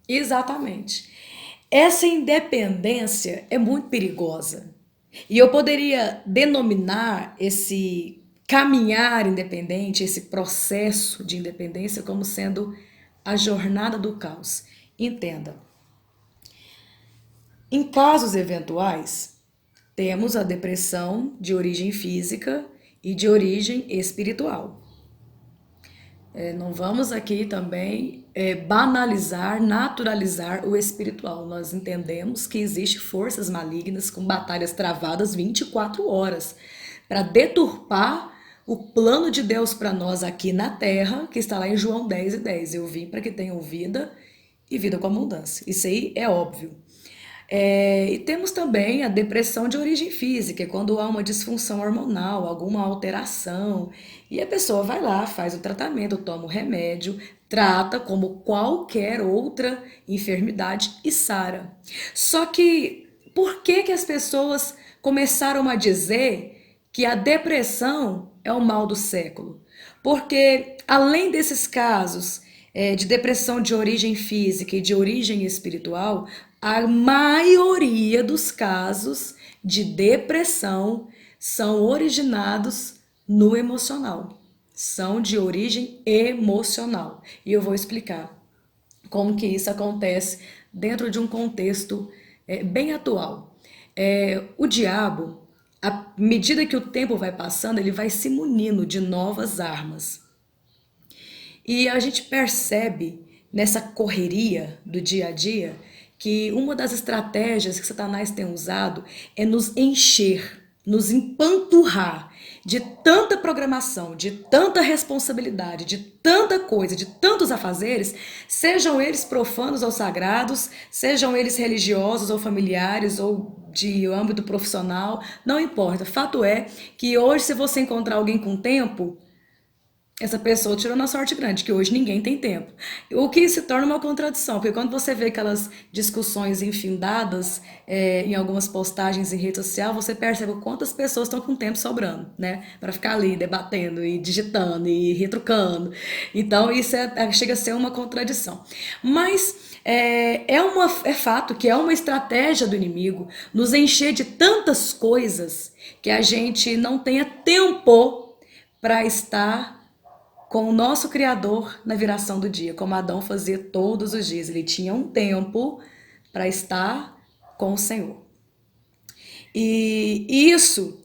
Exatamente. Essa independência é muito perigosa. E eu poderia denominar esse caminhar independente, esse processo de independência, como sendo a jornada do caos. Entenda, em casos eventuais, temos a depressão de origem física e de origem espiritual. Não vamos aqui também banalizar, naturalizar o espiritual. Nós entendemos que existe forças malignas com batalhas travadas 24 horas para deturpar o plano de Deus para nós aqui na terra, que está lá em João 10:10. Eu vim para que tenham vida e vida com abundância. Isso aí é óbvio. E temos também a depressão de origem física, é quando há uma disfunção hormonal, alguma alteração, e a pessoa vai lá, faz o tratamento, toma o remédio, trata como qualquer outra enfermidade e sara. Só que por que que as pessoas começaram a dizer que a depressão é o mal do século? Porque além desses casos de depressão de origem física e de origem espiritual, a maioria dos casos de depressão são originados no emocional, são de origem emocional. E eu vou explicar como que isso acontece dentro de um contexto bem atual. O diabo, à medida que o tempo vai passando, ele vai se munindo de novas armas. E a gente percebe nessa correria do dia a dia que uma das estratégias que Satanás tem usado é nos encher, nos empanturrar de tanta programação, de tanta responsabilidade, de tanta coisa, de tantos afazeres, sejam eles profanos ou sagrados, sejam eles religiosos ou familiares ou de âmbito profissional, não importa. Fato é que hoje, se você encontrar alguém com tempo, essa pessoa tirou na sorte grande, que hoje ninguém tem tempo. O que se torna uma contradição, porque quando você vê aquelas discussões infindadas em algumas postagens em rede social, você percebe quantas pessoas estão com tempo sobrando, né? Para ficar ali debatendo e digitando e retrucando. Então, isso chega a ser uma contradição. Mas é fato que é uma estratégia do inimigo nos encher de tantas coisas que a gente não tenha tempo para estar com o nosso Criador na viração do dia, como Adão fazia todos os dias. Ele tinha um tempo para estar com o Senhor. E isso,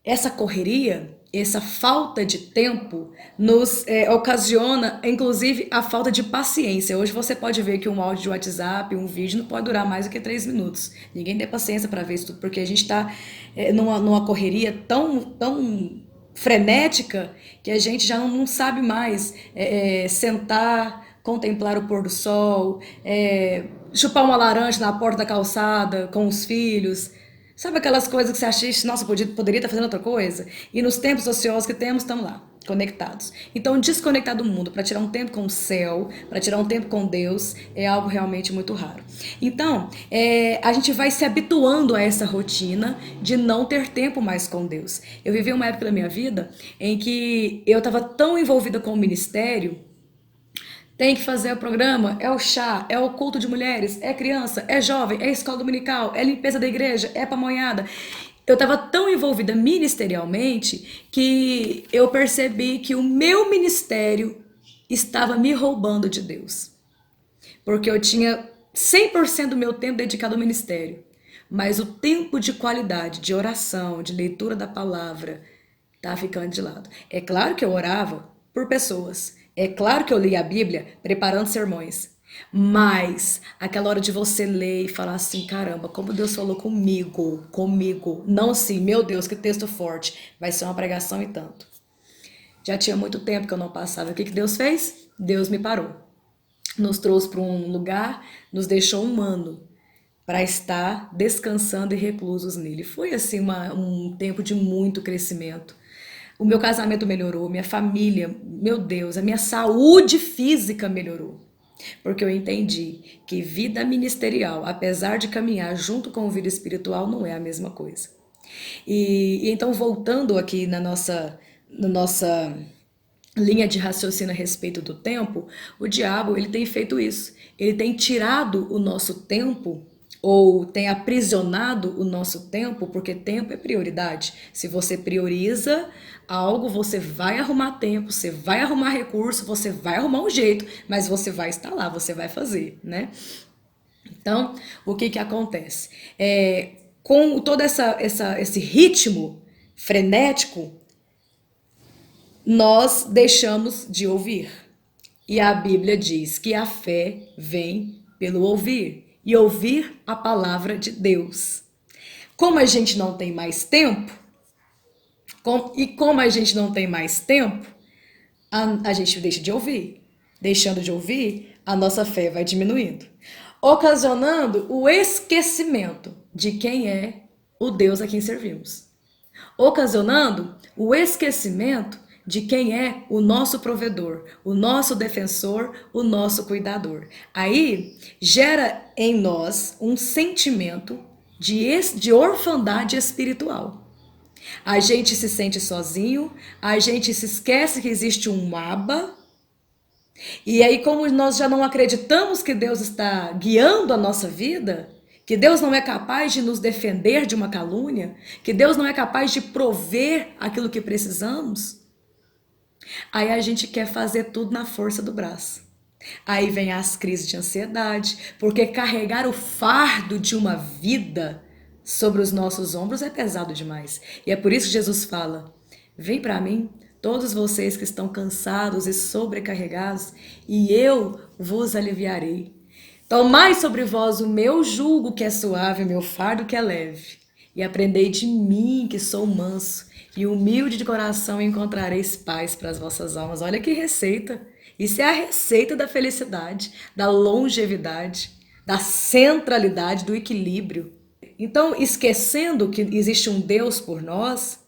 essa correria, essa falta de tempo, nos ocasiona, inclusive, a falta de paciência. Hoje você pode ver que um áudio de WhatsApp, um vídeo, não pode durar mais do que 3 minutos. Ninguém tem paciência para ver isso tudo, porque a gente está numa correria tão frenética que a gente já não sabe mais sentar, contemplar o pôr do sol, chupar uma laranja na porta da calçada com os filhos. Sabe aquelas coisas que você acha, nossa, poderia estar fazendo outra coisa? E nos tempos ociosos que temos, estamos lá, conectados. Então, desconectar do mundo para tirar um tempo com o céu, para tirar um tempo com Deus, é algo realmente muito raro. Então, a gente vai se habituando a essa rotina de não ter tempo mais com Deus. Eu vivi uma época da minha vida em que eu estava tão envolvida com o ministério. Tem que fazer o programa, é o chá, é o culto de mulheres, é criança, é jovem, é escola dominical, é limpeza da igreja, é pamonhada. Eu estava tão envolvida ministerialmente que eu percebi que o meu ministério estava me roubando de Deus. Porque eu tinha 100% do meu tempo dedicado ao ministério. Mas o tempo de qualidade, de oração, de leitura da palavra, tá ficando de lado. É claro que eu orava por pessoas. É claro que eu lia a Bíblia preparando sermões. Mas aquela hora de você ler e falar assim, caramba, como Deus falou comigo. Não assim, meu Deus, que texto forte. Vai ser uma pregação e tanto. Já tinha muito tempo que eu não passava. O que Deus fez? Deus me parou. Nos trouxe para um lugar, nos deixou humano para estar descansando e reclusos nele. Foi assim um tempo de muito crescimento. O meu casamento melhorou, minha família, meu Deus, a minha saúde física melhorou. Porque eu entendi que vida ministerial, apesar de caminhar junto com vida espiritual, não é a mesma coisa. E então, voltando aqui na nossa linha de raciocínio a respeito do tempo, o diabo ele tem feito isso. Ele tem tirado o nosso tempo ou tem aprisionado o nosso tempo, porque tempo é prioridade. Se você prioriza algo, você vai arrumar tempo, você vai arrumar recurso, você vai arrumar um jeito, mas você vai estar lá, você vai fazer, né? Então, o que que acontece? Com todo esse ritmo frenético, nós deixamos de ouvir. E a Bíblia diz que a fé vem pelo ouvir, e ouvir a palavra de Deus. Como a gente não tem mais tempo, como a gente não tem mais tempo, a gente deixa de ouvir. Deixando de ouvir, a nossa fé vai diminuindo, ocasionando o esquecimento de quem é o Deus a quem servimos, ocasionando o esquecimento de quem é o nosso provedor, o nosso defensor, o nosso cuidador. Aí gera em nós um sentimento de orfandade espiritual. A gente se sente sozinho, a gente se esquece que existe um Abba, e aí, como nós já não acreditamos que Deus está guiando a nossa vida, que Deus não é capaz de nos defender de uma calúnia, que Deus não é capaz de prover aquilo que precisamos, aí a gente quer fazer tudo na força do braço. Aí vem as crises de ansiedade, porque carregar o fardo de uma vida sobre os nossos ombros é pesado demais. E é por isso que Jesus fala: vem para mim, todos vocês que estão cansados e sobrecarregados, e eu vos aliviarei. Tomai sobre vós o meu jugo que é suave, o meu fardo que é leve. E aprendei de mim, que sou manso e humilde de coração, e encontrareis paz para as vossas almas. Olha que receita! Isso é a receita da felicidade, da longevidade, da centralidade, do equilíbrio. Então, esquecendo que existe um Deus por nós,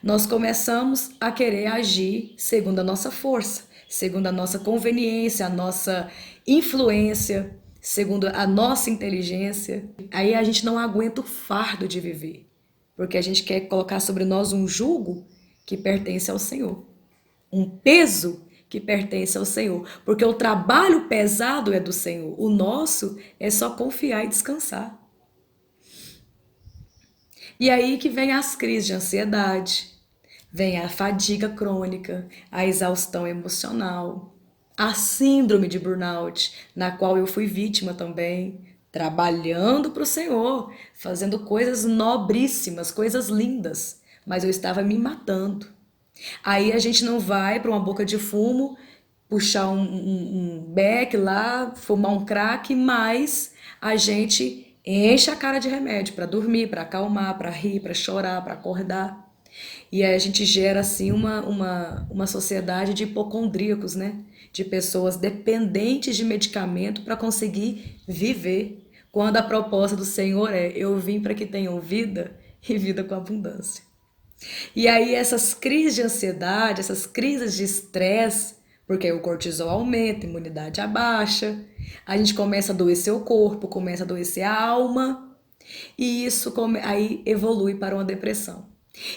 nós começamos a querer agir segundo a nossa força, segundo a nossa conveniência, a nossa influência, segundo a nossa inteligência. Aí a gente não aguenta o fardo de viver, porque a gente quer colocar sobre nós um jugo que pertence ao Senhor, um peso que pertence ao Senhor, porque o trabalho pesado é do Senhor, o nosso é só confiar e descansar. E aí que vem as crises de ansiedade, vem a fadiga crônica, a exaustão emocional, a síndrome de burnout, na qual eu fui vítima também, trabalhando para o Senhor, fazendo coisas nobríssimas, coisas lindas, mas eu estava me matando. Aí a gente não vai para uma boca de fumo, puxar um beck lá, fumar um crack, mas a gente enche a cara de remédio para dormir, para acalmar, para rir, para chorar, para acordar. E aí a gente gera assim uma sociedade de hipocondríacos, né? De pessoas dependentes de medicamento para conseguir viver. Quando a proposta do Senhor é: eu vim para que tenham vida e vida com abundância. E aí essas crises de ansiedade, essas crises de estresse, porque aí o cortisol aumenta, a imunidade abaixa, a gente começa a adoecer o corpo, começa a adoecer a alma, e isso aí evolui para uma depressão.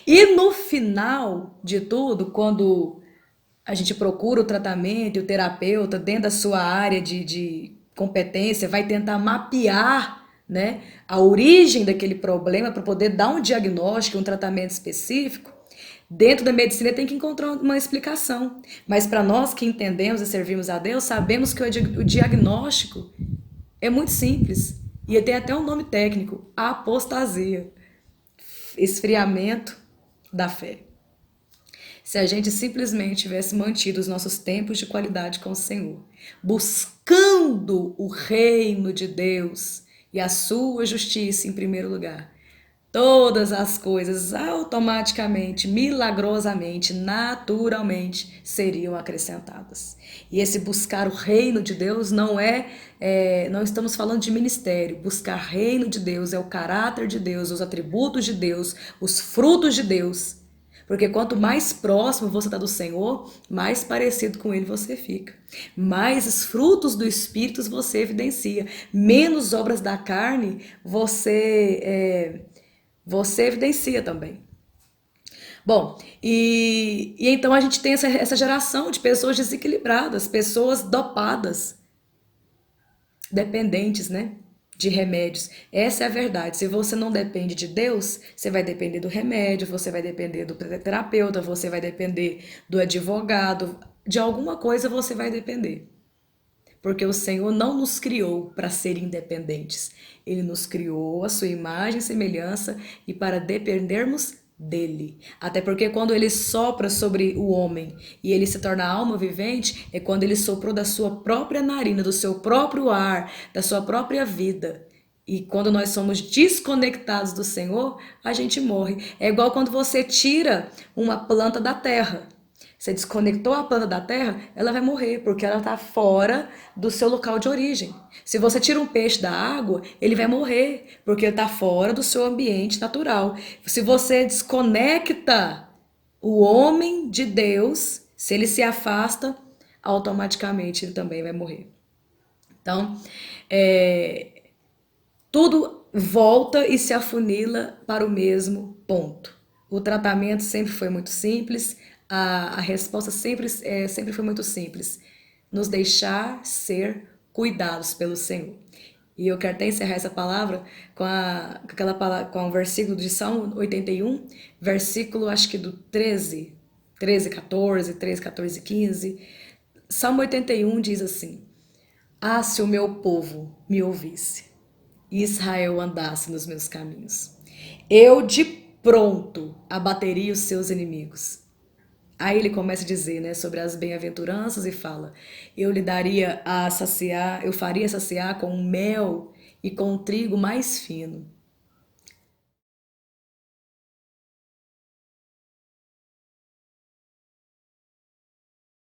E no final de tudo, quando a gente procura o tratamento e o terapeuta dentro da sua área de competência vai tentar mapear, né, a origem daquele problema para poder dar um diagnóstico, um tratamento específico. Dentro da medicina tem que encontrar uma explicação. Mas para nós que entendemos e servimos a Deus, sabemos que o diagnóstico é muito simples. E tem até um nome técnico: apostasia, esfriamento da fé. Se a gente simplesmente tivesse mantido os nossos tempos de qualidade com o Senhor, buscando o reino de Deus e a sua justiça em primeiro lugar, todas as coisas automaticamente, milagrosamente, naturalmente seriam acrescentadas. E esse buscar o reino de Deus não estamos falando de ministério. Buscar reino de Deus é o caráter de Deus, os atributos de Deus, os frutos de Deus. Porque quanto mais próximo você está do Senhor, mais parecido com Ele você fica. Mais os frutos do Espírito você evidencia. Menos obras da carne você evidencia também. Bom, e então a gente tem essa geração de pessoas desequilibradas, pessoas dopadas, dependentes, né? De remédios. Essa é a verdade. Se você não depende de Deus, você vai depender do remédio, você vai depender do terapeuta, você vai depender do advogado, de alguma coisa você vai depender. Porque o Senhor não nos criou para ser independentes. Ele nos criou à sua imagem e semelhança e para dependermos dele. Até porque quando ele sopra sobre o homem e ele se torna alma vivente, é quando ele soprou da sua própria narina, do seu próprio ar, da sua própria vida. E quando nós somos desconectados do Senhor, a gente morre. É igual quando você tira uma planta da terra. Você desconectou a planta da terra, ela vai morrer, porque ela está fora do seu local de origem. Se você tira um peixe da água, ele vai morrer, porque ele está fora do seu ambiente natural. Se você desconecta o homem de Deus, se ele se afasta, automaticamente ele também vai morrer. Então, tudo volta e se afunila para o mesmo ponto. O tratamento sempre foi muito simples, a resposta sempre foi muito simples. Nos deixar ser cuidados pelo Senhor. E eu quero até encerrar essa palavra com aquela palavra, com o versículo de Salmo 81, versículo acho que do 13, 14, 15. Salmo 81 diz assim: Ah, se o meu povo me ouvisse, e Israel andasse nos meus caminhos, eu de pronto abateria os seus inimigos. Aí ele começa a dizer, né, sobre as bem-aventuranças e fala: eu lhe daria a saciar, eu faria saciar com mel e com trigo mais fino.